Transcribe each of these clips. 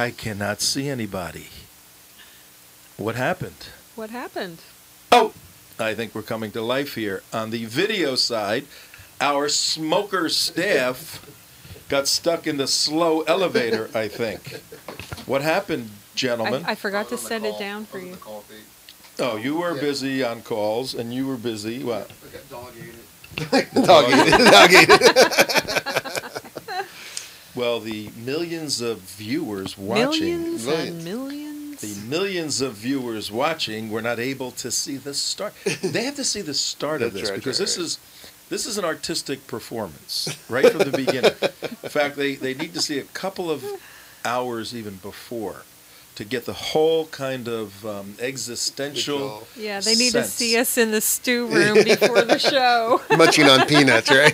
I cannot see anybody. What happened? What happened? Oh, I think we're coming to life here. On the video side, our smoker staff got stuck in the slow elevator, I think. What happened, gentlemen? I forgot to set it down for you. Oh, you were busy on calls, and you were busy, what? I got dog ate it. Dog ate it. Well, the millions of viewers watching. Millions and millions. The millions of viewers watching were not able to see the start. They have to see the start of this because this is an artistic performance right from the beginning. In fact, they need to see a couple of hours even before to get the whole kind of existential Yeah, they need sense. to see us in the stew room before the show. Munching on peanuts, right?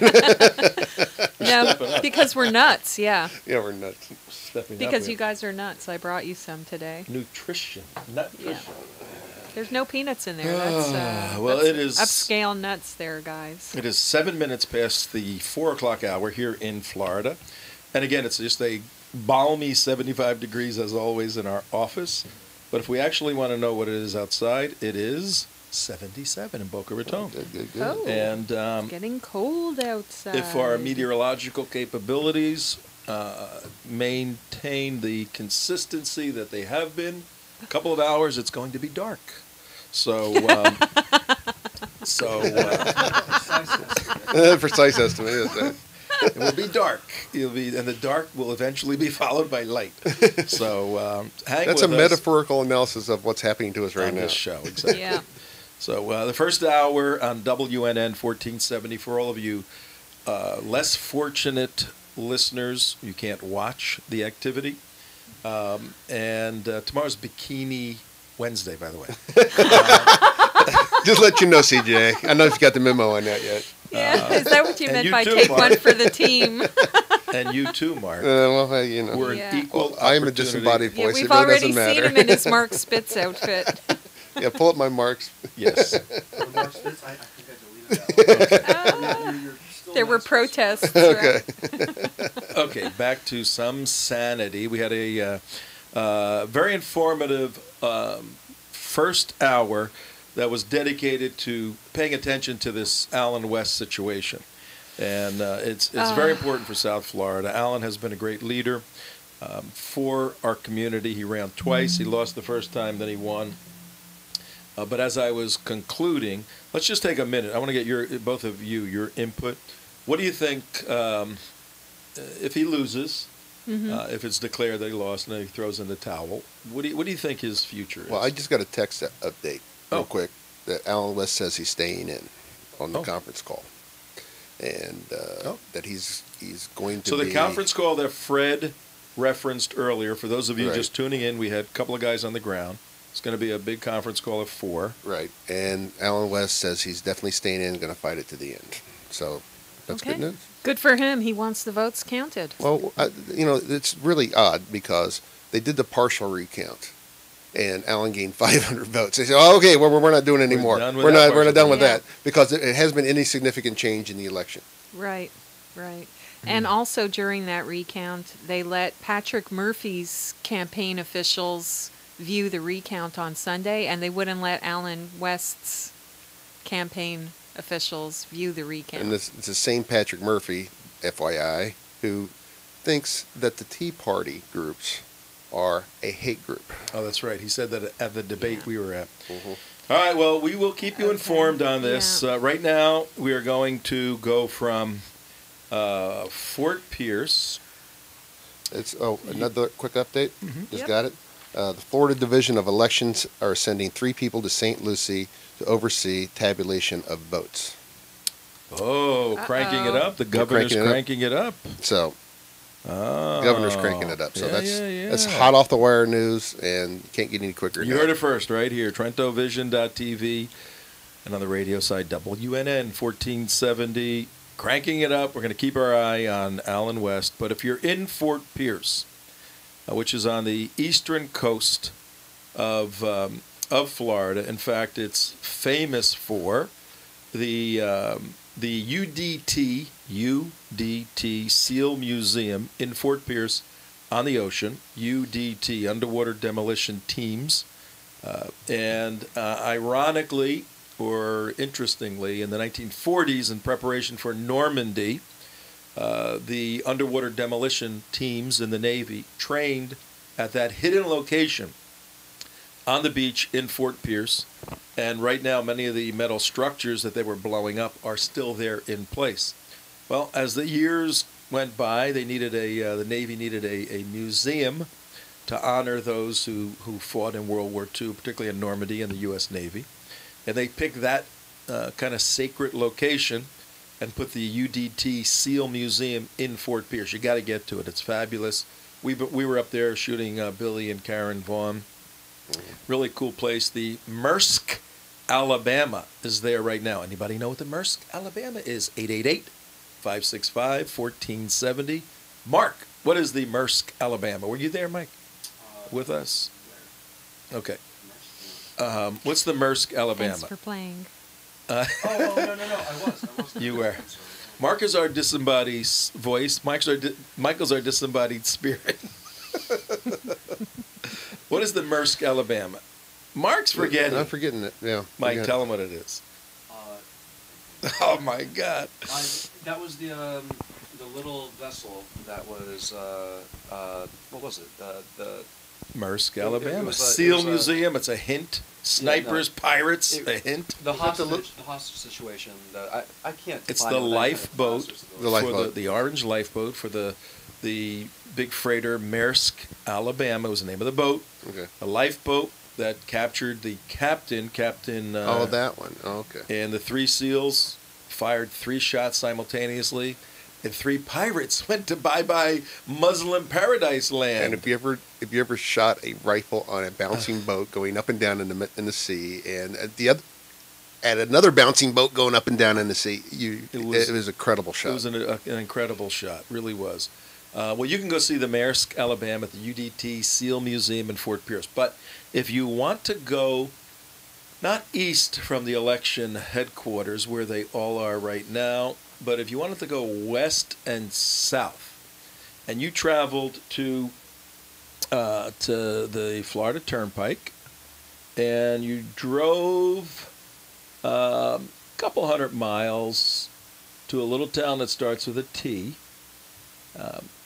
No, because we're nuts, yeah. Yeah, we're nuts. Stepping up Because here. you guys are nuts. I brought you some today. Nutrition. Yeah. Nutrition. There's no peanuts in there. That's, well, that's it is upscale nuts there, guys. It is 7 minutes past the 4 o'clock hour here in Florida. And again, it's just a balmy 75 degrees as always in our office. But if we actually want to know what it is outside, it is 77 in Boca Raton. Good. Oh, And it's getting cold outside. if our meteorological capabilities maintain the consistency that they have been, a couple of hours, it's going to be dark. So, Precise estimate. Yes, it will be dark. And the dark will eventually be followed by light. So hang That's with a us metaphorical analysis of what's happening to us right on now. this show. Exactly. Yeah. So the first hour on WNN 1470 for all of you less fortunate listeners, you can't watch the activity. And tomorrow's Bikini Wednesday, by the way. Just let you know, CJ. I don't know if you got the memo on that yet. Yeah, is that what you and meant you by too, take Mark. one for the team? And you too, Mark. Well, you know. We're Yeah. an equal Well, I'm a opportunity- disembodied Yeah, voice. we've It really already doesn't seen matter. him in his Mark Spitz outfit. Yeah, pull up my marks. Yes. I think I deleted that one. You're still There were not protests. Okay. Right? Okay, back to some sanity. We had a very informative first hour that was dedicated to paying attention to this Alan West situation. And it's very important for South Florida. Alan has been a great leader for our community. He ran twice. He lost the first time, then he won. But as I was concluding, let's just take a minute. I want to get both of you your input. What do you think if he loses, if it's declared that he lost and then he throws in the towel? What do you think his future is? Well, I just got a text update real Oh. quick that Alan West says he's staying in on the Oh. conference call, and that he's going to. So the be, conference call that Fred referenced earlier, for those of you Right. just tuning in, we had a couple of guys on the ground. It's going to be a big conference call at 4. Right, and Alan West says he's definitely staying in, going to fight it to the end. So that's good Okay. news. Good for him. He wants the votes counted. Well, it's really odd because they did the partial recount, and Alan gained 500 votes. They said, "Oh, okay, well, we're not doing it anymore. done with We're that not partial done with recount." that because it hasn't been any significant change in the election." Right. And also during that recount, they let Patrick Murphy's campaign officials view the recount on Sunday, and they wouldn't let Alan West's campaign officials view the recount. And it's the same Patrick Murphy, FYI, who thinks that the Tea Party groups are a hate group. Oh, that's right. He said that at the debate we were at. Mhm. All right, well, we will keep you Okay. informed on this. Yeah. Right now, we are going to go from Fort Pierce. It's another quick update. Just Yep. got it. The Florida Division of Elections are sending 3 people to St. Lucie to oversee tabulation of votes. Oh, cranking it up. The They're governor's cranking it up. cranking it up. So Oh. governor's cranking it up. So Yeah, that's yeah. hot off the wire news, and can't get any quicker. You than heard that. it first right here, TrentoVision.tv, and on the radio side, WNN 1470. Cranking it up. We're going to keep our eye on Alan West. But if you're in Fort Pierce, which is on the eastern coast of Florida, in fact, it's famous for the UDT SEAL Museum in Fort Pierce on the ocean, UDT, Underwater Demolition Teams. Ironically, or interestingly, in the 1940s, in preparation for Normandy, the underwater demolition teams in the Navy trained at that hidden location on the beach in Fort Pierce. And right now, many of the metal structures that they were blowing up are still there in place. Well, as the years went by, they needed the Navy needed a museum to honor those who fought in World War II, particularly in Normandy and the U.S. Navy. And they picked that kind of sacred location and put the UDT SEAL Museum in Fort Pierce. You got to get to it. It's fabulous. We were up there shooting Billy and Karen Vaughn. Really cool place. The Maersk, Alabama is there right now. Anybody know what the Maersk, Alabama is? 888-565-1470. Mark, what is the Maersk, Alabama? Were you there, Mike? With us? Okay. What's the Maersk, Alabama? Thanks for playing. No, I was. You were. Mark is our disembodied voice. Michael's our disembodied spirit. What is the Maersk, Alabama? Mark's forgetting. I'm forgetting it. Yeah. Mike, tell him what it is. Oh my God. That was the little vessel that was what was it? The Maersk, Alabama. was SEAL Museum. It's a hint. Snipers, pirates. A hint. The hostage situation. I can't. It's find the that lifeboat. The lifeboat. The orange lifeboat for the big freighter Maersk, Alabama was the name of the boat. Okay. A lifeboat that captured the captain. That one. Oh, okay. And the 3 SEALs fired 3 shots simultaneously, and 3 pirates went to bye-bye Muslim paradise land. And if you ever shot a rifle on a bouncing boat going up and down in the sea, and at another bouncing boat going up and down in the sea, it was a credible shot. It was an incredible shot, really was. Well, you can go see the Maersk, Alabama at the UDT SEAL Museum in Fort Pierce. But if you want to go not east from the election headquarters where they all are right now, but if you wanted to go west and south, and you traveled to the Florida Turnpike, and you drove a couple hundred miles to a little town that starts with a T,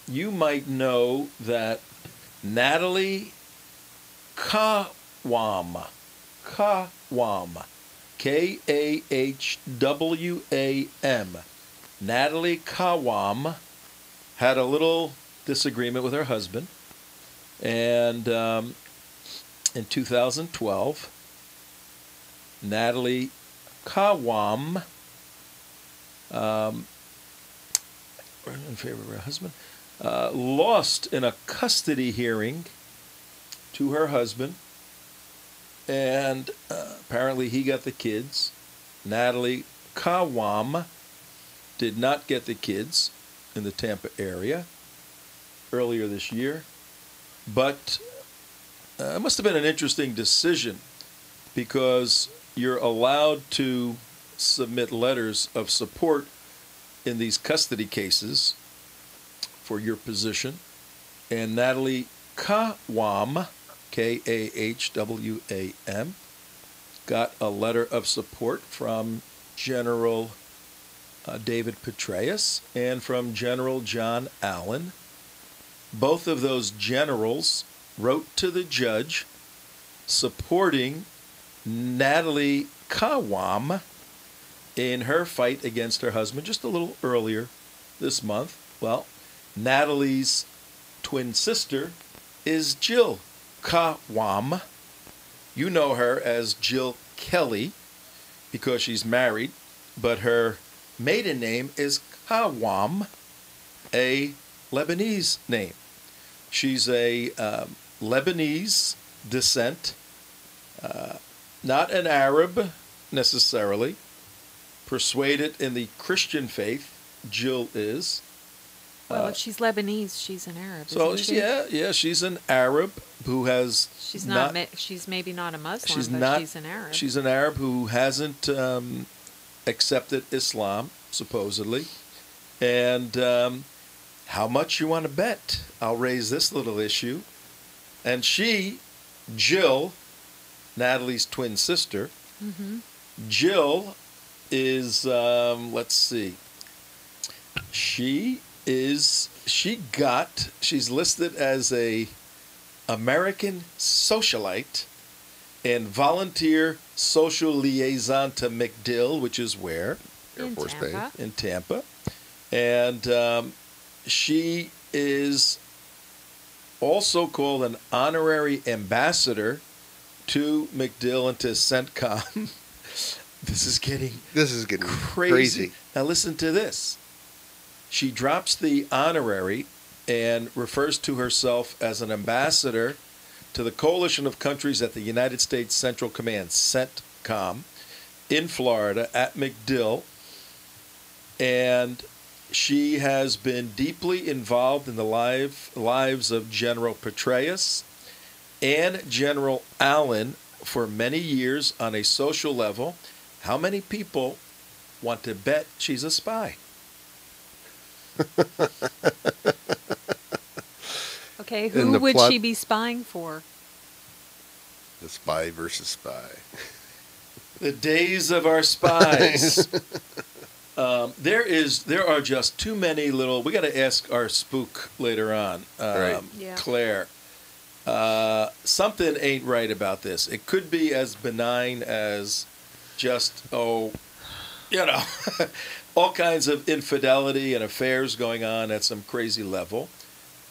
you might know that Natalie Kawam, K-A-H-W-A-M, Natalie Kawam had a little disagreement with her husband, and in 2012, Natalie Kawam, in favor of her husband, lost in a custody hearing to her husband, and apparently he got the kids. Natalie Kawam did not get the kids in the Tampa area earlier this year, but it must have been an interesting decision, because you're allowed to submit letters of support in these custody cases for your position, and Natalie Kawam, K-A-H-W-A-M, got a letter of support from General David Petraeus and from General John Allen. Both of those generals wrote to the judge supporting Natalie Kawam in her fight against her husband just a little earlier this month. Well, Natalie's twin sister is Jill Kawam. You know her as Jill Kelly because she's married, but her maiden name is Kawam, a Lebanese name. She's a Lebanese descent, not an Arab necessarily, persuaded in the Christian faith. Jill is. Well, if she's Lebanese, she's an Arab. So isn't she? yeah, she's an Arab who has. She's not. She's maybe not a Muslim, she's but she's an Arab. She's an Arab who hasn't accepted Islam, supposedly, and how much you want to bet I'll raise this little issue? And she, Jill, Natalie's twin sister, Jill is, let's see, she's listed as a American socialite and volunteer social liaison to MacDill, which is where? Air Force Base. In Tampa. And she is also called an honorary ambassador to MacDill and to CENTCOM. This is getting crazy. Now listen to this. She drops the honorary and refers to herself as an ambassador to the coalition of countries at the United States Central Command, CENTCOM, in Florida at MacDill. And she has been deeply involved in the lives of General Petraeus and General Allen for many years on a social level. How many people want to bet she's a spy? Okay, who would she be spying for? The spy versus spy. The days of our spies. There are just too many little. We got to ask our spook later on, Right. Yeah. Claire. Something ain't right about this. It could be as benign as just all kinds of infidelity and affairs going on at some crazy level.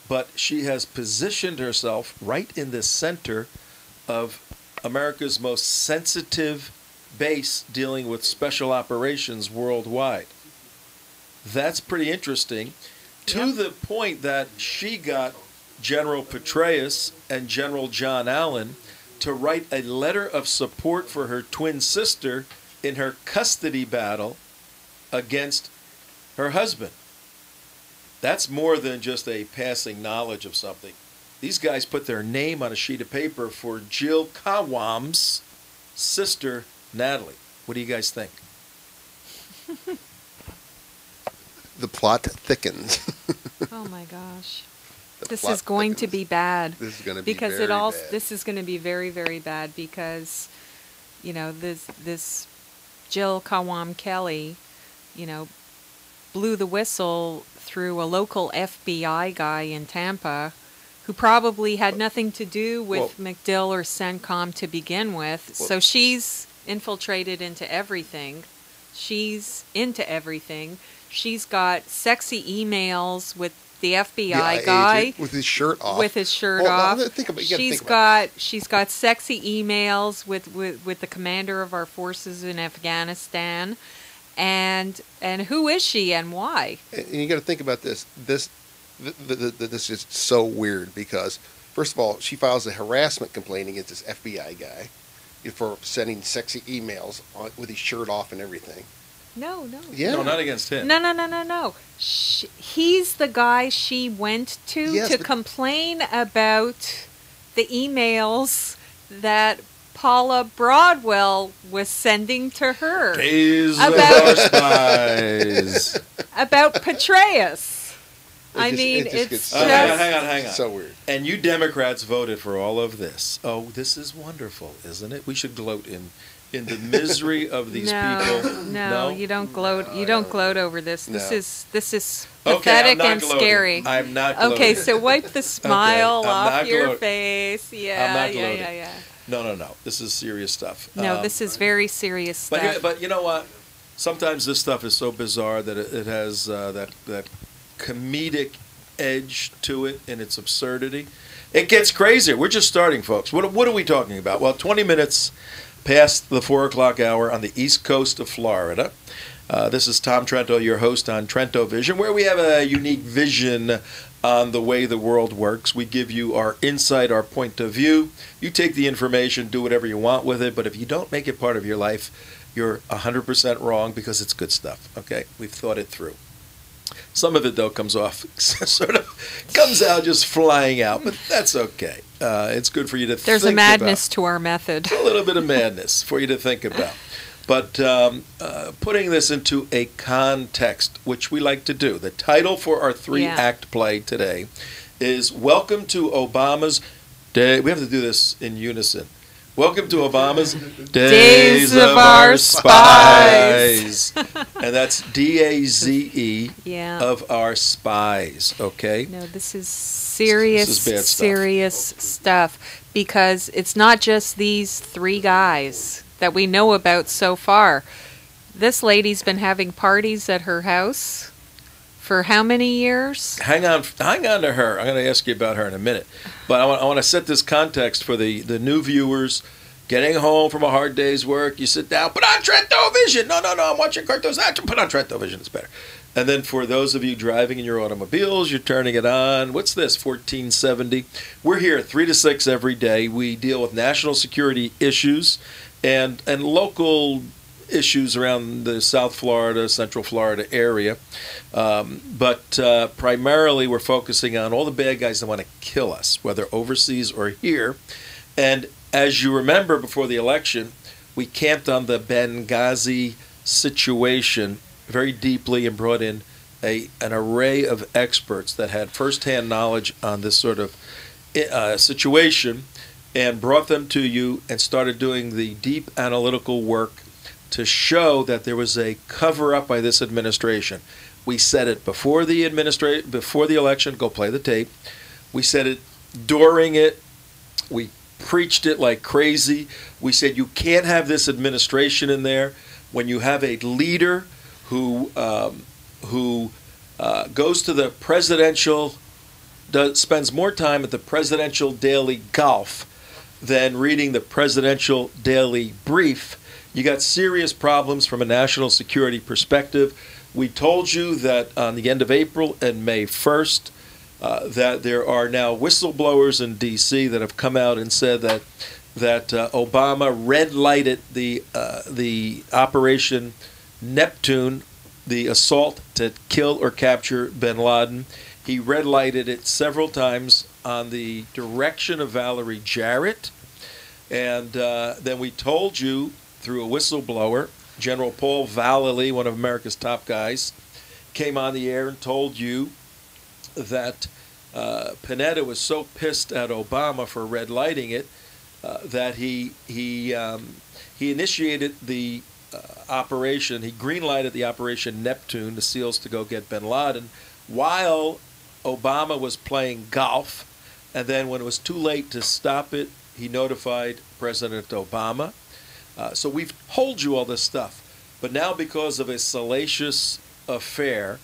But she has positioned herself right in the center of America's most sensitive base dealing with special operations worldwide. That's pretty interesting, to the point that she got General Petraeus and General John Allen to write a letter of support for her twin sister in her custody battle against her husband. That's more than just a passing knowledge of something. These guys put their name on a sheet of paper for Jill Kawam's sister, Natalie. What do you guys think? The plot thickens. Oh my gosh. The This plot is going to thickens. be bad. This is going to be Because very bad. this is going to be very, very bad because, this Jill Kawam Kelly, blew the whistle through a local FBI guy in Tampa who probably had nothing to do with MacDill or CENTCOM to begin with. So she's infiltrated into everything. She's into everything. She's got sexy emails with the FBI guy agent with his shirt off. With his shirt Well, off. She's got sexy emails with the commander of our forces in Afghanistan. And who is she and why? And you got to think about this. This is so weird because, first of all, she files a harassment complaint against this FBI guy for sending sexy emails with his shirt off and everything. No. Yeah. No, not against him. No. He's the guy she went to complain about the emails that Paula Broadwell was sending to her Daze of our spies. about Petraeus. It's hang on. So weird. And you Democrats voted for all of this. Oh, this is wonderful, isn't it? We should gloat in the misery of these people. No, you don't gloat. You don't gloat over this. No. This is Okay, pathetic I'm not and gloating. scary. I'm not gloating. Okay, so wipe the smile Okay, I'm off not your gloating. face. I'm Yeah, not yeah. gloating. No. This is serious stuff. No, this is very serious stuff. But you know what? Sometimes this stuff is so bizarre that it has that comedic edge to it in its absurdity. It gets crazier. We're just starting, folks. What are we talking about? Well, 20 minutes past the 4 o'clock hour on the east coast of Florida. This is Tom Trento, your host on Trento Vision, where we have a unique vision on the way the world works. We give you our insight, our point of view. You take the information, do whatever you want with it, but if you don't make it part of your life, you're 100% wrong because it's good stuff, okay? We've thought it through. Some of it, though, comes out just flying out, but that's okay. It's good for you to think about. There's a madness to our method. A little bit of madness for you to think about. But putting this into a context, which we like to do. The title for our three-act play today is Welcome to Obama's Day. We have to do this in unison. Welcome to Obama's Days of Our Spies. And that's D-A-Z-E of our spies, okay? No, this is serious, This is bad stuff. serious stuff, because it's not just these three guys that we know about so far. This lady's been having parties at her house for how many years? Hang on to her. I'm going to ask you about her in a minute. But I want to set this context for the new viewers. Getting home from a hard day's work, you sit down, put on Trento Vision. No, I'm watching cartoons. Put on Trento Vision, it's better. And then for those of you driving in your automobiles, you're turning it on. What's this, 1470? We're here at 3 to 6 every day. We deal with national security issues and local issues around the South Florida, Central Florida area. But primarily we're focusing on all the bad guys that want to kill us, whether overseas or here. And as you remember, before the election, we camped on the Benghazi situation very deeply and brought in an array of experts that had firsthand knowledge on this sort of situation and brought them to you and started doing the deep analytical work to show that there was a cover-up by this administration. We said it before the election. Go play the tape. We said it during it. We preached it like crazy. We said you can't have this administration in there when you have a leader who goes to the presidential, spends more time at the presidential daily golf than reading the presidential daily brief. You got serious problems from a national security perspective. We told you that on the end of April and May 1st, that there are now whistleblowers in D.C. that have come out and said that Obama red-lighted the Operation Neptune, the assault to kill or capture bin Laden. He red-lighted it several times on the direction of Valerie Jarrett. And then we told you through a whistleblower, General Paul Vallely, one of America's top guys, came on the air and told you that Panetta was so pissed at Obama for red lighting it that he initiated the operation. He green lighted the Operation Neptune, the SEALs to go get bin Laden, while Obama was playing golf. And then when it was too late to stop it, he notified President Obama. So we've told you all this stuff. But now, because of a salacious affair,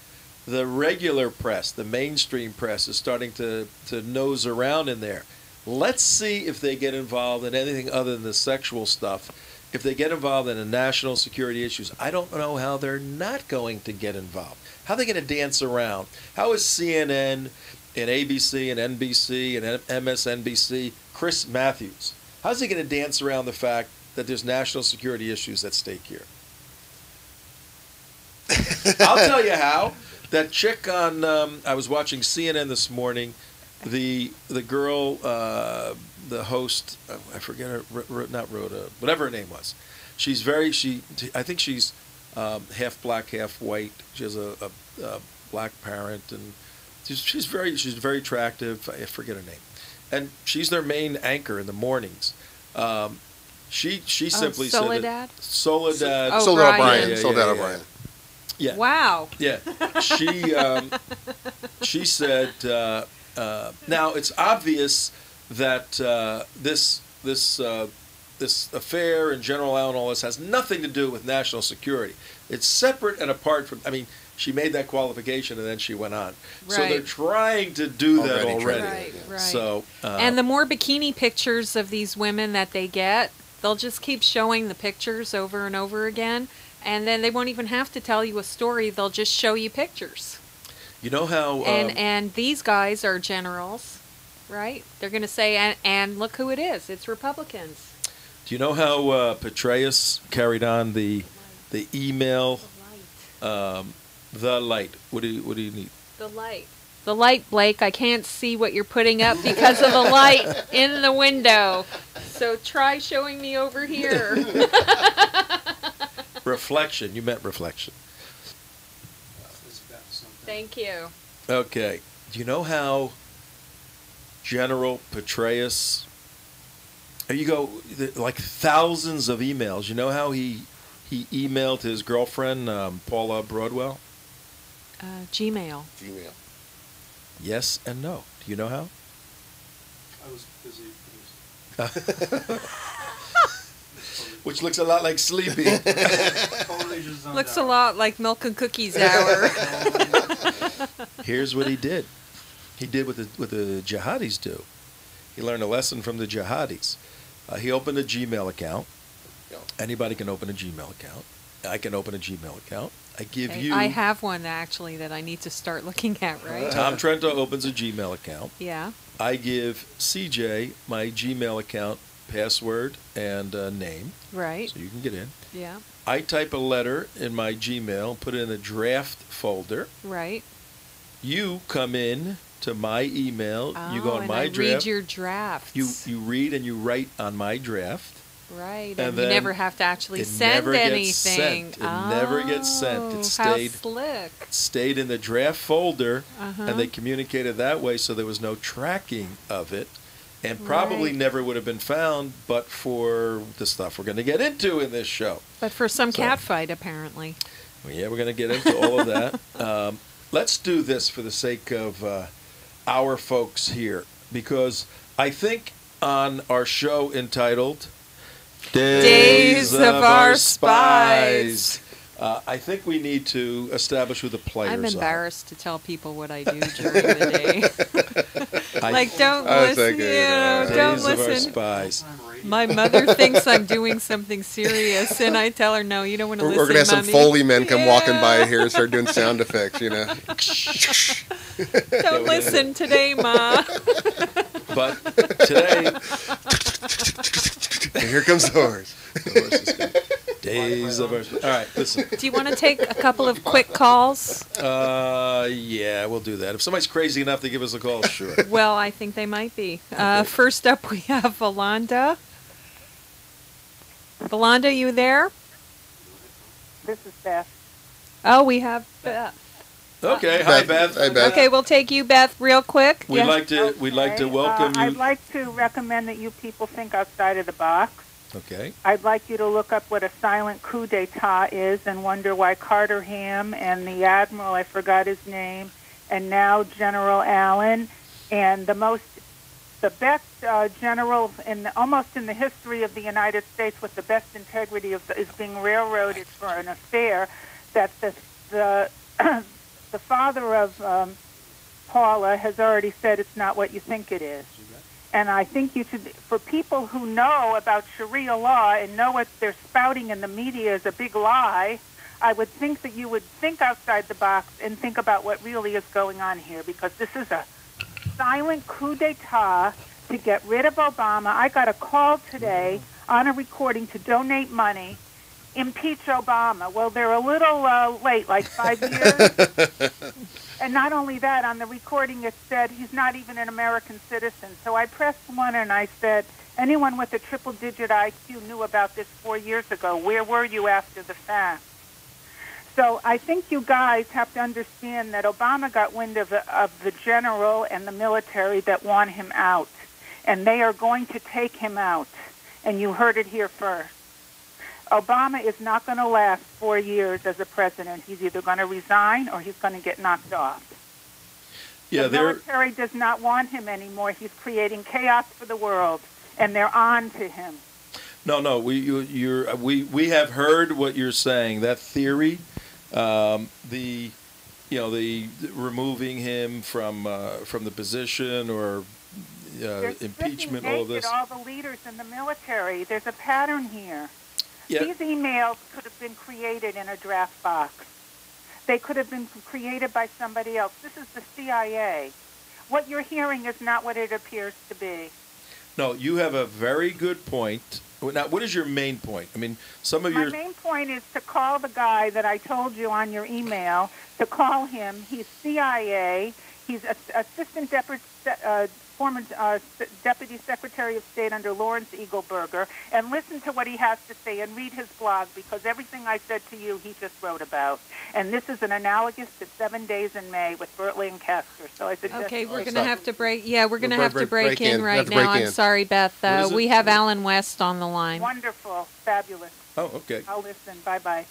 the regular press, the mainstream press, is starting to nose around in there. Let's see if they get involved in anything other than the sexual stuff. If they get involved in the national security issues, I don't know how they're not going to get involved. How are they going to dance around? How is CNN and ABC and NBC and MSNBC, Chris Matthews, how's he going to dance around the fact that there's national security issues at stake here? I'll tell you how. That chick on, I was watching CNN this morning, the girl, the host, I forget her, not Rhoda, whatever her name was. She's I think she's half black, half white. She has a black parent, and she's very attractive. I forget her name, and she's their main anchor in the mornings. She simply Soledad? said that Soledad. Oh, Soledad Brian. O'Brien. Soledad O'Brien. Yeah. Wow. Yeah. She said. Now it's obvious that this affair and General Allen, all this has nothing to do with national security. It's separate and apart from. I mean, she made that qualification and then she went on. Right. So they're trying to do that already. Right. So and the more bikini pictures of these women that they get, they'll just keep showing the pictures over and over again, and then they won't even have to tell you a story. They'll just show you pictures. You know how And these guys are generals, right? They're going to say, and look who it is. It's Republicans. do you know how Petraeus carried on the email? The light. What do you need? The light. The light, Blake. I can't see what you're putting up because of the light in the window. So try showing me over here. Reflection. You meant reflection. It's about something. Thank you. Okay. Do you know how General Petraeus? You go like thousands of emails. You know how he emailed his girlfriend Paula Broadwell? Gmail. Gmail. Yes and no. Do you know how? I was busy. Which looks a lot like sleepy. Totally just zoned Looks a out. lot like milk and cookies hour. Here's what he did. He did what the jihadis do. He learned a lesson from the jihadis. He opened a Gmail account. Yeah. Anybody can open a Gmail account. I can open a Gmail account. I give you. I have one actually that I need to start looking at, right? Tom Trento opens a Gmail account. Yeah. I give CJ my Gmail account password and name, Right. so you can get in. Yeah. I type a letter in my Gmail, put it in a draft folder. Right. You come in to my email. You go on and my I draft. read your drafts. You read and you write on my draft. Right. and And you then never have to actually it send never gets anything. sent. It never gets sent. It Oh, stayed- How slick. Stayed in the draft folder, Uh-huh. and they communicated that way, so there was no tracking of it, and probably Right. never would have been found but for the stuff we're going to get into in this show. But for some So- cat fight, apparently. Well, yeah, we're going to get into all of that. Let's do this for the sake of our folks here, because I think on our show entitled Days of Our Spies, I think we need to establish who the players I'm are. embarrassed to tell people what I do during the day. I- Like, don't I was listen, thinking, don't Days of Our listen. Spies. Full-time radio. My mother thinks I'm doing something serious, and I tell her, no, you don't want to We're listen, gonna have some Mommy. Foley men come walking by Yeah. here and start doing sound effects. You know. Don't listen today, Ma. But today, And here comes the horse. Days of Our Spies. All right, listen. Do you want to take a couple of quick calls? Yeah, we'll do that. If somebody's crazy enough to give us a call, sure. Well, I think they might be. Okay. First up, we have Valanda. Valanda, you there? This is Beth. Oh, we have Beth. Okay, hi Beth. Hi, Beth. Okay, we'll take you, Beth, real quick. We'd Yes. like to Okay, welcome you. I'd like to recommend that you people think outside of the box. Okay. I'd like you to look up what a silent coup d'etat is and wonder why Carter Ham and the admiral, I forgot his name, and now General Allen, and the best general almost in the history of the United States with the best integrity is being railroaded for an affair that the the father of Paula has already said it's not what you think it is. And I think you should, for people who know about Sharia law and know what they're spouting in the media is a big lie, I would think that you would think outside the box and think about what really is going on here, because this is a silent coup d'etat to get rid of Obama. I got a call today on a recording to donate money, impeach Obama. Well, they're a little late, like 5 years. And not only that, on the recording it said he's not even an American citizen. So I pressed one and I said, anyone with a triple-digit IQ knew about this 4 years ago. Where were you after the fact? So I think you guys have to understand that Obama got wind of the general and the military that want him out. And they are going to take him out. And you heard it here first. Obama is not going to last 4 years as a president. He's either going to resign or he's going to get knocked off. Yeah, The they're military does not want him anymore. He's creating chaos for the world, and they're on to him. no. We have heard what you're saying. That theory, the removing him from the position or They're impeachment, stripping all of naked this. all the leaders in the military. There's a pattern here. Yeah. These emails could have been created in a draft box. They could have been created by somebody else. This is the CIA. What you're hearing is not what it appears to be. No, you have a very good point. Now, what is your main point? I mean, some of My your main point is to call the guy that I told you on your email, to call him. He's CIA. He's Assistant former Deputy Secretary of State under Lawrence Eagleburger, and listen to what he has to say and read his blog, because everything I said to you, he just wrote about. And this is an analogous to 7 Days in May with Burt Lancaster. So I suggest. Okay, we're going to have to break. Yeah, we're going to have to break in We right have to now. break I'm in. sorry, Beth. What is it? We have Alan West on the line. Wonderful. Fabulous. Oh, okay. I'll listen. Bye-bye.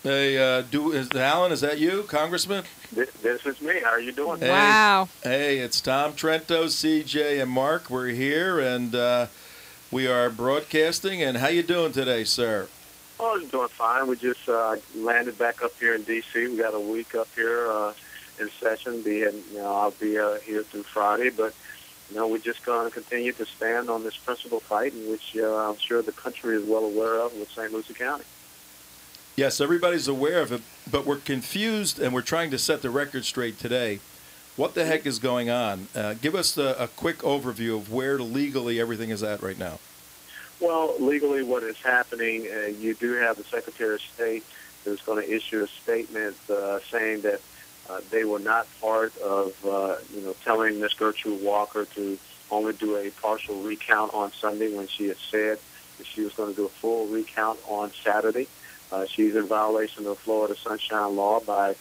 Hey, Alan, is that you, Congressman? This is me. How are you doing? Hey. Wow. Hey, it's Tom Trento, CJ, and Mark. We're here, and we are broadcasting. And how you doing today, sir? Oh, I'm doing fine. We just landed back up here in D.C. We got a week up here in session. I'll be here through Friday, but we're just going to continue to stand on this principal fight, in which I'm sure the country is well aware of with St. Lucie County. Yes, everybody's aware of it, but we're confused, and we're trying to set the record straight today. What the heck is going on? Give us a quick overview of where legally everything is at right now. Well, legally what is happening, you do have the Secretary of State who's going to issue a statement saying that they were not part of, telling Ms. Gertrude Walker to only do a partial recount on Sunday when she had said that she was going to do a full recount on Saturday. She's in violation of Florida Sunshine Law by,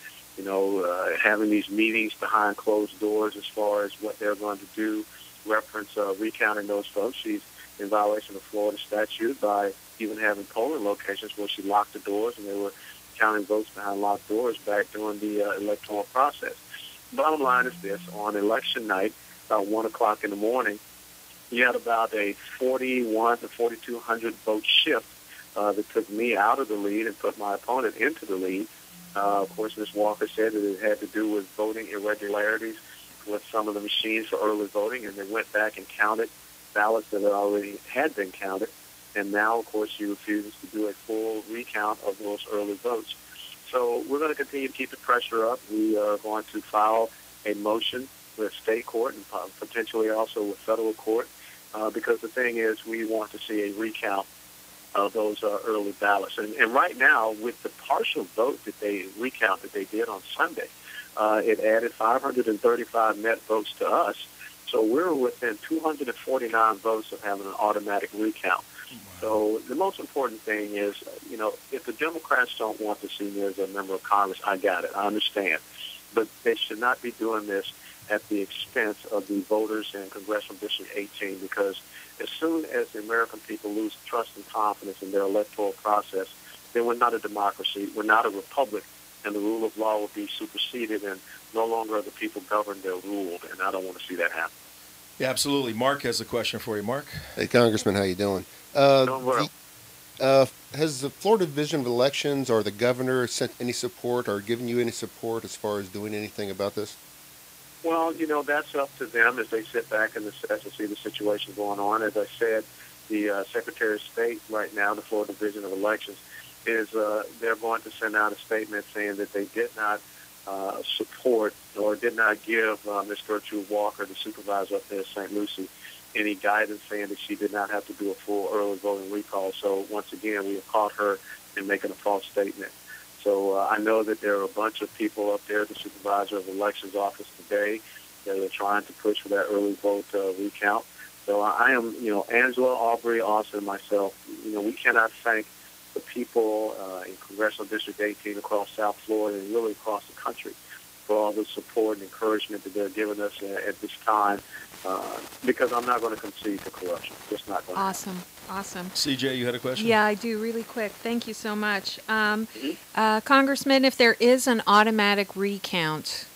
having these meetings behind closed doors as far as what they're going to do, reference recounting those votes. She's in violation of Florida statute by even having polling locations where she locked the doors and they were counting votes behind locked doors back during the electoral process. Bottom line is this: on election night, about 1 o'clock in the morning, you had about a 41 to 4,200 vote shift that took me out of the lead and put my opponent into the lead. Of course, Ms. Walker said that it had to do with voting irregularities with some of the machines for early voting, and they went back and counted ballots that already had been counted. And now, of course, she refuses to do a full recount of those early votes. So we're going to continue to keep the pressure up. We are going to file a motion with state court and potentially also with federal court, because the thing is, we want to see a recount of those early ballots. And right now, with the partial vote that they recount that they did on Sunday, it added 535 net votes to us. So we're within 249 votes of having an automatic recount. Wow. So the most important thing is, if the Democrats don't want to see me as a member of Congress, I got it. I understand. But they should not be doing this at the expense of the voters in Congressional District 18, because as soon as the American people lose trust and confidence in their electoral process, then we're not a democracy, we're not a republic, and the rule of law will be superseded, and no longer are the people governed, they're ruled, and I don't want to see that happen. Yeah, absolutely. Mark has a question for you. Mark? Hey, Congressman, how you doing? Doing well. Has the Florida Division of Elections or the governor sent any support or given you any support as far as doing anything about this? Well, that's up to them as they sit back and assess and see the situation going on. As I said, the Secretary of State right now, the Florida Division of Elections, is they're going to send out a statement saying that they did not support or did not give Ms. Gertrude Walker, the supervisor up there at St. Lucie, any guidance saying that she did not have to do a full early voting recall. So once again, we have caught her in making a false statement. So I know that there are a bunch of people up there at the Supervisor of Elections office today that are trying to push for that early vote recount. So I am, Angela, Aubrey, Austin, and myself, we cannot thank the people in Congressional District 18 across South Florida and really across the country for all the support and encouragement that they're giving us at this time, because I'm not going to concede to corruption. Just not going to. Awesome. CJ, you had a question? Yeah, I do, really quick. Thank you so much. Congressman, if there is an automatic recount,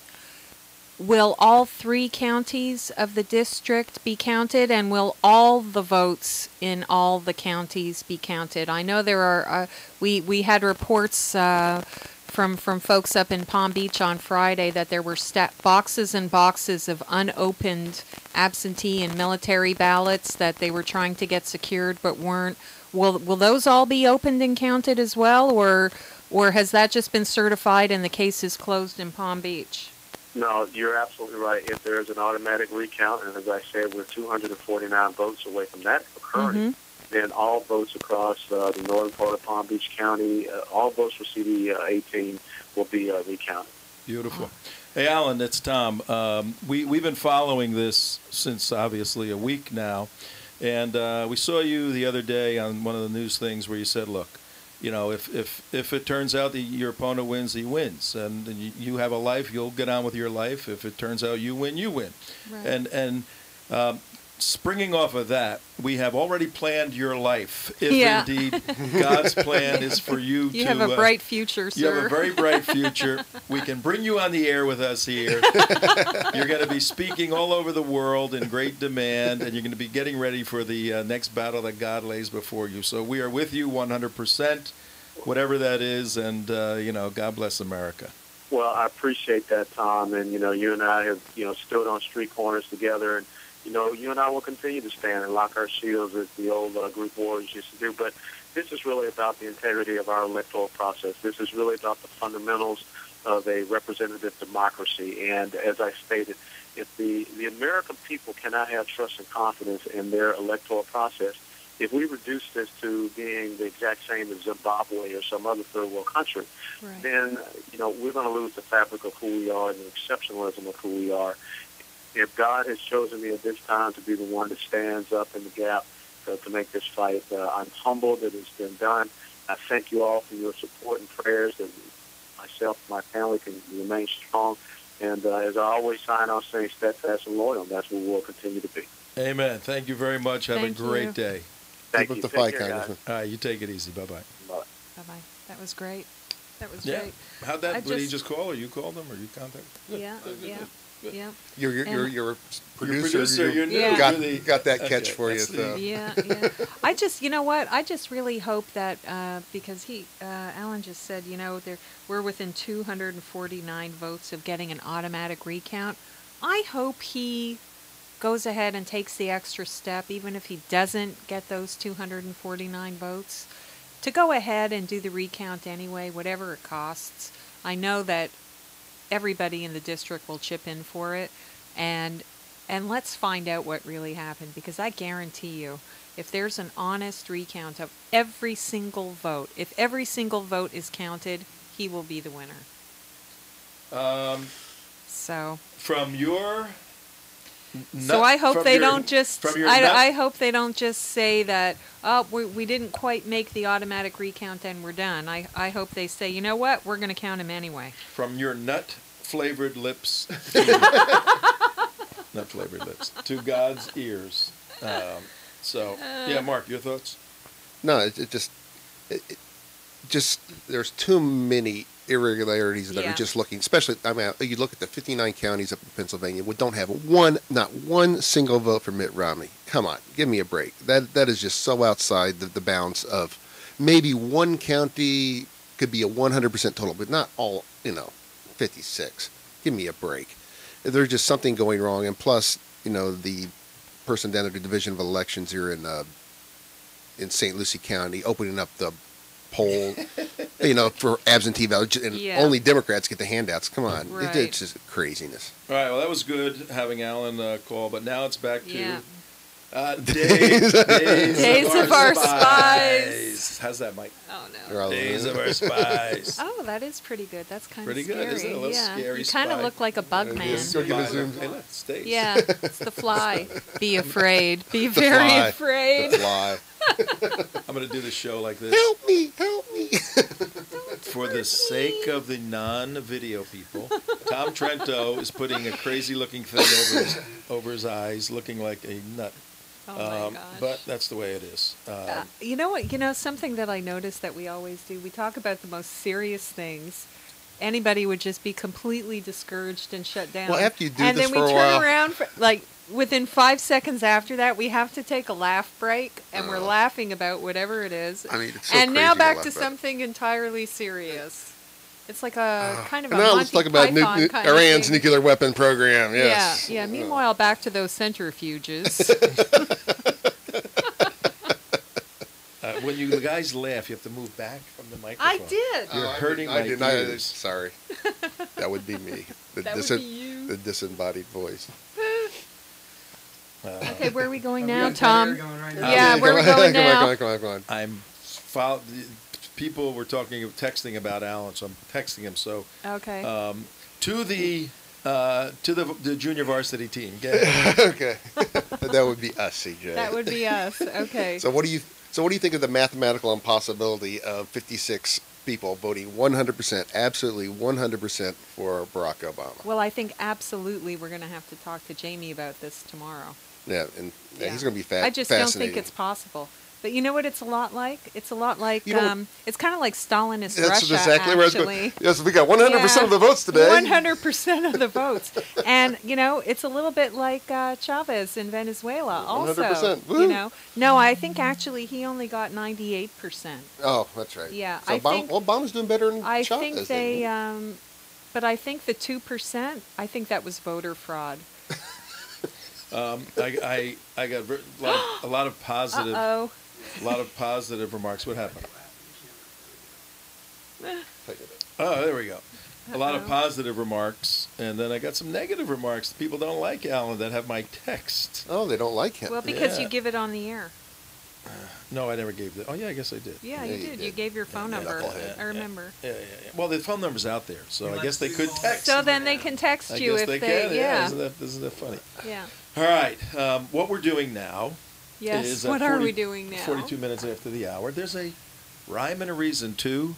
will all 3 counties of the district be counted, and will all the votes in all the counties be counted? I know there are, we had reports from folks up in Palm Beach on Friday that there were boxes and boxes of unopened absentee and military ballots that they were trying to get secured but weren't. Will those all be opened and counted as well, or has that just been certified and the case is closed in Palm Beach? No, you're absolutely right. If there is an automatic recount, and as I said, we're 249 votes away from that occurring, then all votes across the northern part of Palm Beach County, all votes for CD 18 will be recounted. Beautiful. Hey, Alan, it's Tom. We've been following this since obviously a week now, and we saw you the other day on one of the news things where you said, "Look, you know, if it turns out that your opponent wins, he wins, and you have a life, you'll get on with your life. If it turns out you win, you win." Right. And springing off of that, we have already planned your life. If Yeah. indeed God's plan is for you to... You have a bright future, sir. You have a very bright future. We can bring you on the air with us here. You're going to be speaking all over the world in great demand, and you're going to be getting ready for the next battle that God lays before you. So we are with you 100%, whatever that is, and, God bless America. Well, I appreciate that, Tom. And, you and I have, stood on street corners together. And, you and I will continue to stand and lock our shields as the old group wars used to do. But this is really about the integrity of our electoral process. This is really about the fundamentals of a representative democracy. And as I stated, if the American people cannot have trust and confidence in their electoral process, if we reduce this to being the exact same as Zimbabwe or some other third world country, Right. then, we're going to lose the fabric of who we are and the exceptionalism of who we are. If God has chosen me at this time to be the one that stands up in the gap to make this fight, I'm humbled that it's been done. I thank you all for your support and prayers, that myself and my family can remain strong. And as I always sign off saying steadfast and loyal, that's what we'll continue to be. Amen. Thank you very much. Have Thank a great you. day. Thank Keep you. up the Take fight, care, guys. Congressman. All right, you take it easy. Bye-bye. Bye. Bye-bye. That was great. That was Yeah. great. How'd I that, did he just- just call, or you called him, or you contacted? Good. Yeah, Good, good, yeah, good, good. yeah. You're And- a producer. You're producer, you're new. Yeah. Got, You're the- got that catch okay, for you. that's the- So. Yeah, yeah. I just, you know what? I just really hope that because Alan just said, we're within 249 votes of getting an automatic recount. I hope he goes ahead and takes the extra step, even if he doesn't get those 249 votes, to go ahead and do the recount anyway, whatever it costs. I know that everybody in the district will chip in for it, and let's find out what really happened, because I guarantee you, if there's an honest recount of every single vote, if every single vote is counted, he will be the winner. So From your... So I hope they don't just. From your I hope they don't just say that. Oh, we didn't quite make the automatic recount and we're done. I hope they say, you know what, we're going to count him anyway. From your nut-flavored lips, nut-flavored lips, to God's ears. Yeah, Mark, your thoughts? No, it just there's too many irregularities that Yeah. are just looking. Especially, you look at the 59 counties up in Pennsylvania, we don't have not one single vote for Mitt Romney. Come on, give me a break. That is just so outside the bounds of maybe one county could be a 100% total, but not all. 56. Give me a break. There's just something going wrong, and plus, the person down at the Division of Elections here in St. Lucie County opening up the poll, for absentee ballots, and Yeah. only Democrats get the handouts. Come on, Right. it's just craziness. All right, well, that was good having Alan call, but now it's back to Yeah. Daze of our spies. How's that, Mike? Oh They're no. all- Daze of our spies. Oh, that is pretty good. That's kind Pretty of good, scary. isn't it? A little Yeah. scary You kind of spy. look like a bug man. is. Go give us zoom. Hey, look, it's Daze. Yeah, it's the fly. Be afraid. Be The very fly. afraid. The fly. I'm going to do the show like this. Help me! Help me! For the sake of the non-video people, Tom Trento is putting a crazy-looking thing over his eyes, looking like a nut. Oh my gosh. But that's the way it is. You know what? Something that I noticed that we always do. We talk about the most serious things. Anybody would just be completely discouraged and shut down. Well, after you do and this then for we a turn while- around within 5 seconds after that, we have to take a laugh break, and we're laughing about whatever it is. I mean, it's so and now crazy to back laugh to about. something entirely serious. It's like a kind of a Now Monty let's talk about Python kind of Iran's thing. nuclear weapon program. Yes. Yeah, yeah. Meanwhile, back to those centrifuges. When you guys laugh, you have to move back from the microphone. I did. You're hurting my didn't. ears. Sorry. That would be me. That would be you. The disembodied voice. Okay, where are we going We now, got Tom? going right now. Yeah, where are we going now? Come on. People were texting about Alan, so I'm texting him. So Okay. to the junior varsity team. Get it? Okay, that would be us, CJ. That would be us. Okay. So what do you think of the mathematical impossibility of 56 people voting 100%, absolutely 100% for Barack Obama? Well, I think absolutely we're going to have to talk to Jamie about this tomorrow. Yeah, and Yeah. he's going to be I just don't fascinating. think it's possible. But you know what it's a lot like? It's a lot like, You know- it's kind of like Stalinist That's Russia, exactly where I was actually. going. Yes, we got 100% of the votes today. 100% of the votes. And, you know, it's a little bit like Chavez in Venezuela also. 100%. Woo. You know? No, I think actually he only got 98%. Oh, that's right. Yeah, So I think- Obama's doing better than I Chavez. think they, but I think the 2%, I think that was voter fraud. I got a lot of positive. Uh-oh. A lot of positive remarks. What happened? Take it. Oh, there we go. A lot of Uh-oh. positive remarks, and then I got some negative remarks. People don't like Alan that have my text. Oh, they don't like him. Well, because Yeah. you give it on the air. No, I never gave the. Oh, yeah, I guess I did. Yeah, Yeah, you you did. did. You gave your phone Yeah, number. knucklehead. I remember. Yeah. Well, the phone number's out there, so I guess they could text. So then they can text I you guess if they they, can. yeah. Isn't that funny? Yeah. All right. What we're doing now Yes. is What are we doing now? 42 minutes after the hour. There's a rhyme and a reason to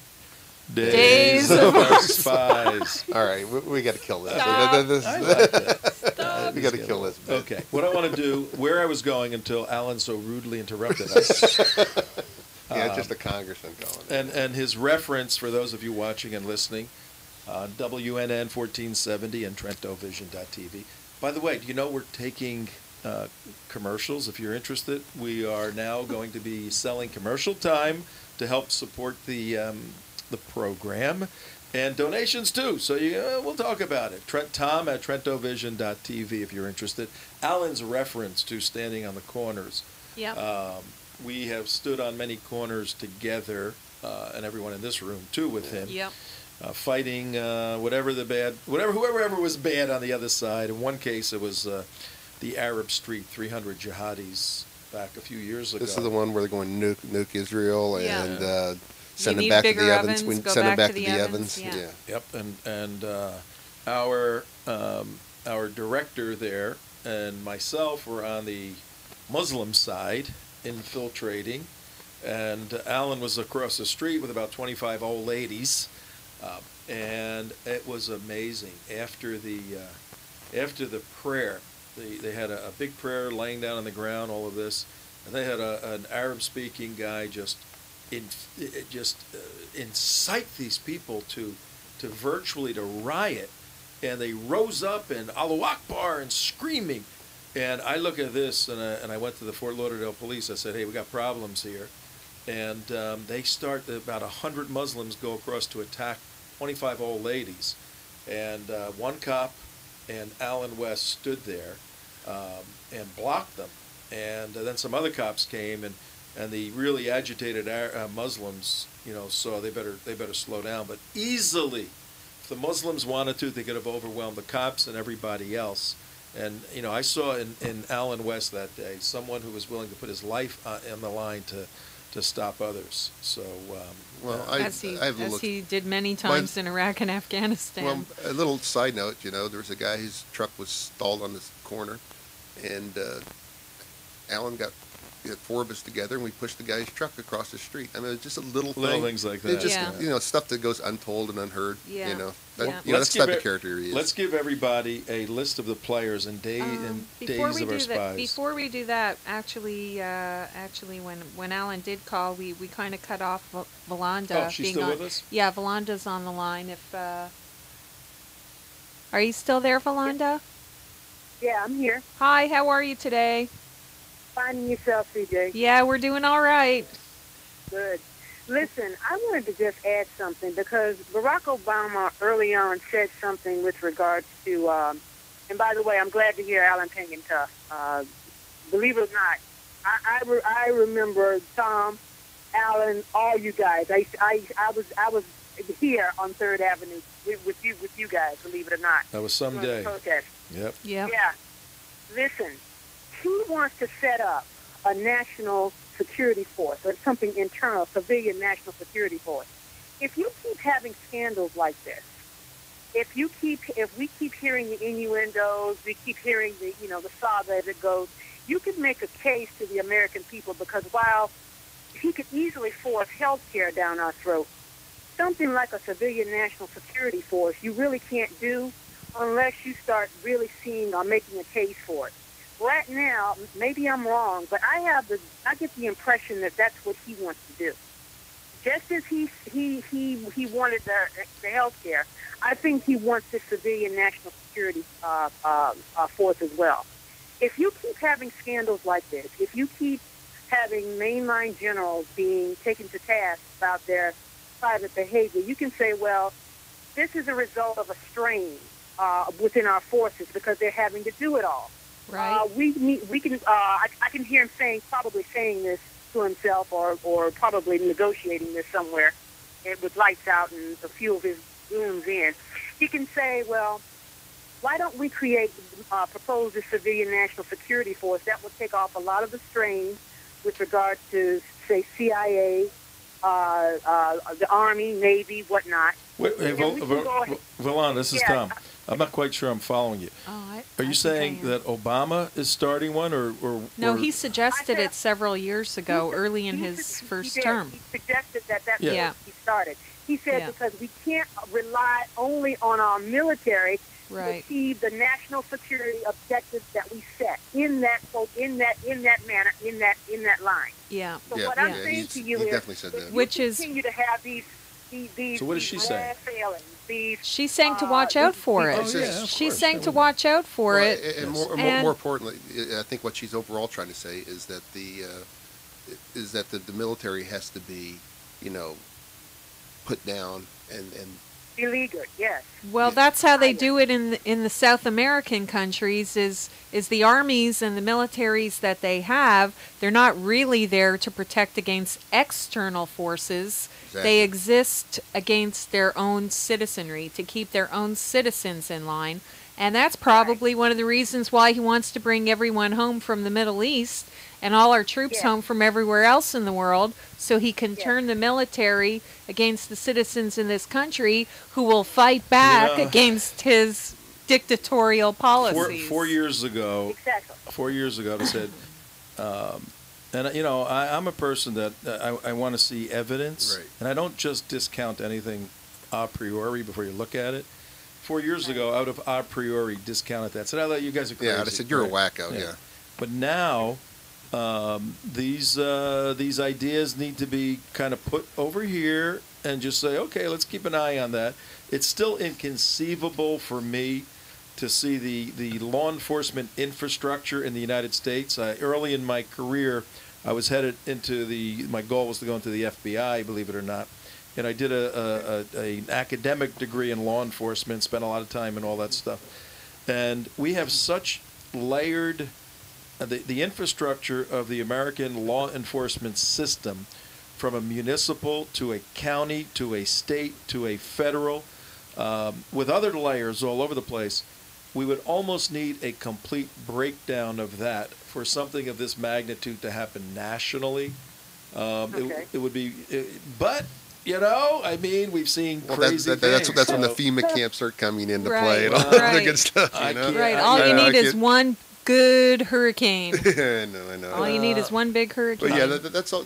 Daze of of our Spies. All right, we got to kill this. Stop. I like that. We got to kill this. bit. Okay. What I want to do, where I was going until Alan so rudely interrupted us, Yeah, just a congressman going. and his reference for those of you watching and listening on WNN 1470 and TrentoVision.tv. By the way, do you know we're taking commercials? If you're interested, we are now going to be selling commercial time to help support the program, and donations too. So we'll talk about it. Tom at TrentoVision.tv if you're interested. Alan's reference to standing on the corners. Yep. We have stood on many corners together, and everyone in this room too with him. Yep. Fighting whoever was bad on the other side. In one case, it was the Arab Street 300 jihadis back a few years ago. This is the one where they're going to nuke Israel Yeah. and send them need back to bigger the Evans. ovens, go Send them back back to to the the Evans, Evans. yeah. Yep, and our director there and myself were on the Muslim side, infiltrating, and Alan was across the street with about 25 old ladies, and it was amazing. After the prayer, they had a big prayer laying down on the ground, all of this, and they had an Arab-speaking guy just incite these people to virtually to riot, and they rose up and Allahu Akbar and screaming, and I look at this and I went to the Fort Lauderdale police. I said, hey, we got problems here, and they start about 100 Muslims go across to attack 25 old ladies, and one cop and Alan West stood there and blocked them, and then some other cops came and the really agitated Muslims, saw they better slow down. But easily, if the Muslims wanted to, they could have overwhelmed the cops and everybody else. And I saw in Alan West that day someone who was willing to put his life on the line to stop others. So, Well, As I've looked. he did many times in Iraq and Afghanistan. Well, a little side note, there was a guy whose truck was stalled on this corner, and Alan got four of us together, and we pushed the guy's truck across the street. I mean, it's just a little thing. things like It's that. just, stuff that goes untold and unheard. Yeah. That, Yeah. that's the type of character he is. Let's give everybody a list of the players and days of our Spies. Before we do that, actually, when Alan did call, we kind of cut off Valanda. Oh, she's being still on, with us? Yeah, Valanda's on the line. Are you still there, Valanda? Yeah, I'm here. Hi, how are you today? Finding yourself, CJ. Yeah, we're doing all right. Good. Listen, I wanted to just add something because Barack Obama early on said something with regards to, and by the way, I'm glad to hear Alan Payne Tough. Believe it or not, I remember Tom, Alan, all you guys. I was here on 3rd Avenue with you guys. Believe it or not. That was someday. Protest. Yep. Yeah. Yeah. Listen, he wants to set up a national security force or something internal, civilian national security force. If you keep having scandals like this, if we keep hearing the innuendos, we keep hearing the the saga as it goes, you could make a case to the American people because while he could easily force health care down our throat, something like a civilian national security force you really can't do unless you start really seeing or making a case for it. Right now, maybe I'm wrong, but I get the impression that that's what he wants to do. Just as he wanted the health care, I think he wants the civilian national security force as well. If you keep having scandals like this, if you keep having mainline generals being taken to task about their private behavior, you can say, well, this is a result of a strain within our forces because they're having to do it all. Right. I can hear him probably saying this to himself, or probably negotiating this somewhere, with lights out and a few of his goons in. He can say, well, why don't we propose a civilian national security force that will take off a lot of the strain with regard to, say, CIA, the Army, Navy, whatnot. Wait, Valon, this is Tom. I'm not quite sure I'm following you. Are you saying that Obama is starting one, or no? He suggested it several years ago, early in his first term. He suggested that's what he started. He said because we can't rely only on our military to achieve the national security objectives that we set in that manner, in that line. Yeah. So what I'm saying to you is, which is continue to have these. So what is she saying? She's saying to watch out for it. She's saying to watch out for it. And more importantly, I think what she's overall trying to say is that the military has to be, put down and beleaguered. Yes. Well, that's how they do it in the South American countries. Is the armies and the militaries that they have? They're not really there to protect against external forces. Exactly. They exist against their own citizenry, to keep their own citizens in line. And that's probably one of the reasons why he wants to bring everyone home from the Middle East and all our troops home from everywhere else in the world, so he can turn the military against the citizens in this country who will fight back against his dictatorial policies. 4 years ago, 4 years ago, they said, and I'm a person that I want to see evidence, and I don't just discount anything a priori before you look at it. 4 years ago, I would have a priori discounted that. Said, I thought you guys are crazy. Yeah, I said you're a wacko. Yeah. But now, these ideas need to be kind of put over here and just say, okay, let's keep an eye on that. It's still inconceivable for me to see the law enforcement infrastructure in the United States. Early in my career, I was headed into my goal was to go into the FBI, believe it or not. And I did an academic degree in law enforcement, spent a lot of time in all that stuff. And we have such layered, the infrastructure of the American law enforcement system, from a municipal to a county to a state to a federal, with other layers all over the place. We would almost need a complete breakdown of that for something of this magnitude to happen nationally. It would be, but I mean, we've seen crazy things. That's when the FEMA camps start coming into play and all that good stuff. Right. All you need is one good hurricane. I know. All you need is one big hurricane. But yeah, that's all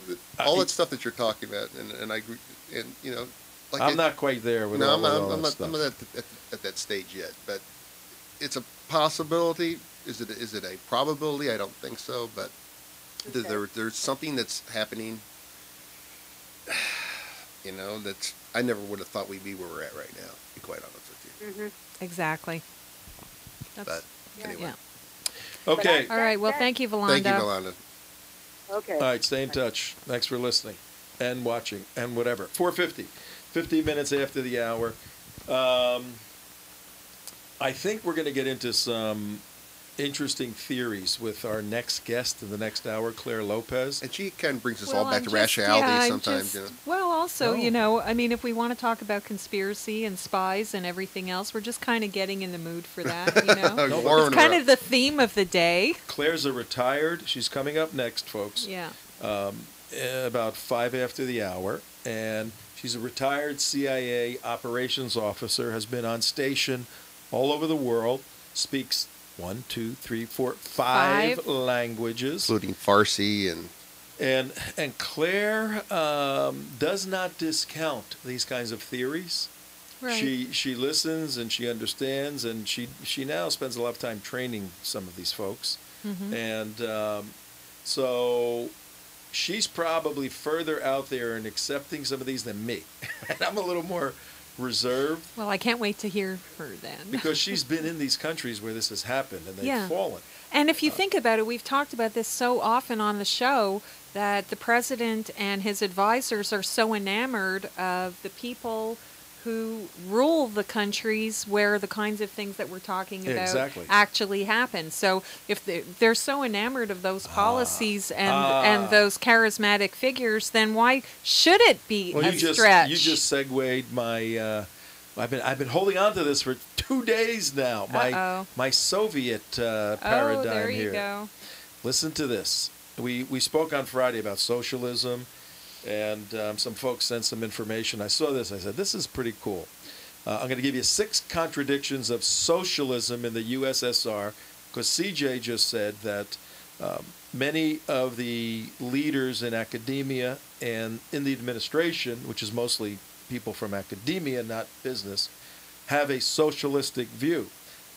that stuff that you're talking about, and I agree. And like I'm not quite there with all that stuff. I'm not at that stage yet, but it's a possibility. Is it a probability? I don't think so, but there's something that's happening. That's I never would have thought we'd be where we're at right now. To be quite honest with you. Mm-hmm. Exactly. But anyway. Yeah. Okay. All right. Well, thank you, Valanda. Thank you, Valanda. Okay. All right. Stay in touch. Thanks for listening and watching and whatever. 4:50, 15 minutes after the hour. I think we're going to get into some interesting theories with our next guest in the next hour, Claire Lopez. And she kind of brings us all back to rationality sometimes. Well, also, I mean, if we want to talk about conspiracy and spies and everything else, we're just kind of getting in the mood for that, It's kind of the theme of the day. Claire's she's coming up next, folks. Yeah. About 5 after the hour, and She's a retired CIA operations officer, has been on station all over the world, speaks 1, 2, 3, 4, 5 languages, including Farsi and Claire does not discount these kinds of theories. Right. She listens and she understands, and she now spends a lot of time training some of these folks, and so she's probably further out there in accepting some of these than me, and I'm a little more reserved. Well, I can't wait to hear her then. Because she's been in these countries where this has happened and they've fallen. And if you think about it, we've talked about this so often on the show that the president and his advisors are so enamored of the people who rule the countries where the kinds of things that we're talking about actually happen. So if they're so enamored of those policies and those charismatic figures, then why should it be a stretch? You just segued my. I've been holding on to this for 2 days now. My Soviet paradigm there you here. Go. Listen to this. We spoke on Friday about socialism, and some folks sent some information. I saw this. I said, this is pretty cool. I'm going to give you 6 contradictions of socialism in the USSR, because CJ just said that many of the leaders in academia and in the administration, which is mostly people from academia, not business, have a socialistic view.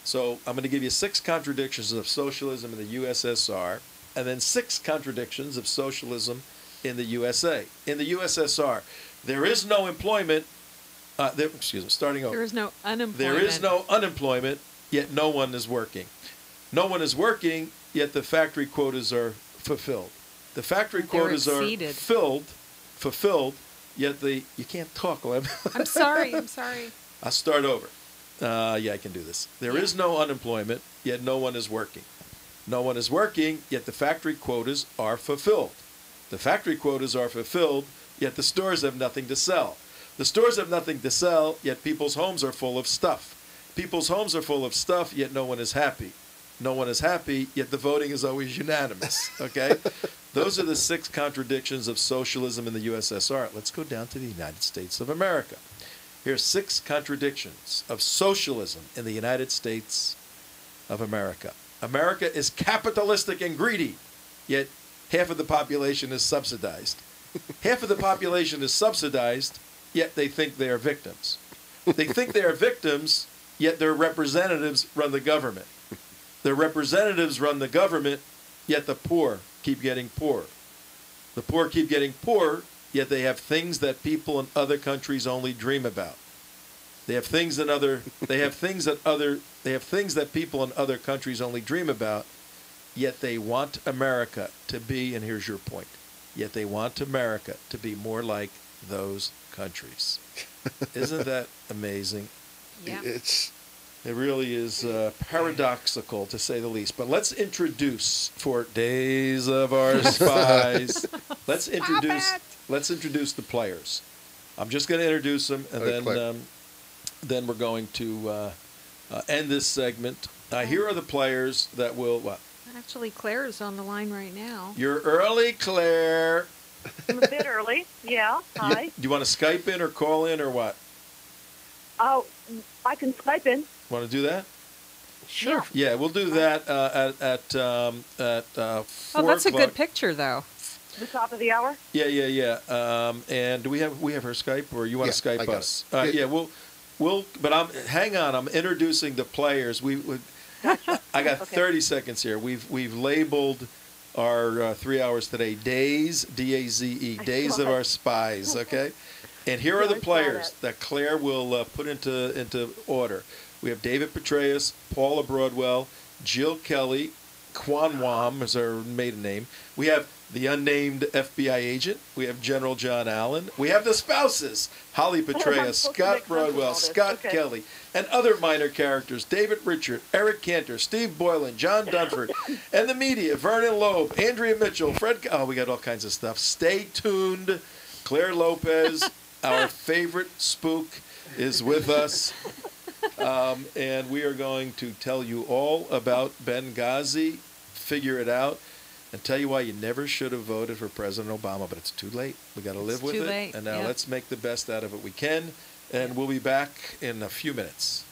So I'm going to give you 6 contradictions of socialism in the USSR, and then 6 contradictions of socialism in the USA. In the USSR, there is no employment. Starting over. There is no unemployment. There is no unemployment, yet no one is working. No one is working, yet the factory quotas are fulfilled. The factory quotas are fulfilled, yet you can't talk. I'm sorry. I'll start over. I can do this. There is no unemployment, yet no one is working. No one is working, yet the factory quotas are fulfilled. The factory quotas are fulfilled, yet the stores have nothing to sell. The stores have nothing to sell, yet people's homes are full of stuff. People's homes are full of stuff, yet no one is happy. No one is happy, yet the voting is always unanimous. Okay? Those are the 6 contradictions of socialism in the USSR. Let's go down to the United States of America. Here's 6 contradictions of socialism in the United States of America. America is capitalistic and greedy, yet half of the population is subsidized. Half of the population is subsidized, yet they think they are victims. They think they are victims, yet their representatives run the government. Their representatives run the government, yet the poor keep getting poorer. The poor keep getting poorer, yet they have things that people in other countries only dream about. They have things that people in other countries only dream about, yet they want America to be, and here's your point, yet they want America to be more like those countries. Isn't that amazing? Yeah. It really is paradoxical, to say the least. But let's introduce, for Days of Our Spies, let's introduce the players. I'm just going to introduce them, and then we're going to end this segment. Here are the players that will what? Actually, Claire is on the line right now. You're early, Claire. I'm a bit early. Yeah. Hi. Do you want to Skype in or call in or what? Oh, I can Skype in. Want to do that? Sure. Yeah, we'll do that at 4 that's a o'clock. good picture, though. The top of the hour. Yeah. And do we have her Skype, or you want to Skype us? Yeah, we'll. But hang on. I'm introducing the players. I got 30 seconds here. We've labeled our 3 hours today Daze, D-A-Z-E, Days of Our Spies. Okay. And here are the players that Claire will put into order. We have David Petraeus, Paula Broadwell, Jill Kelly, Quan Wam is her maiden name. We have the unnamed FBI agent. We have General John Allen. We have the spouses, Holly Petraeus, Scott Broadwell, Scott Kelly, and other minor characters, David Richard, Eric Cantor, Steve Boylan, John Dunford, and the media, Vernon Loeb, Andrea Mitchell, Fred... Oh, we got all kinds of stuff. Stay tuned. Claire Lopez, our favorite spook, is with us. And we are going to tell you all about Benghazi, figure it out. and tell you why you never should have voted for President Obama, but it's too late. We got to live with too it. late, And now yep. let's make the best out of it we can. And we'll be back in a few minutes.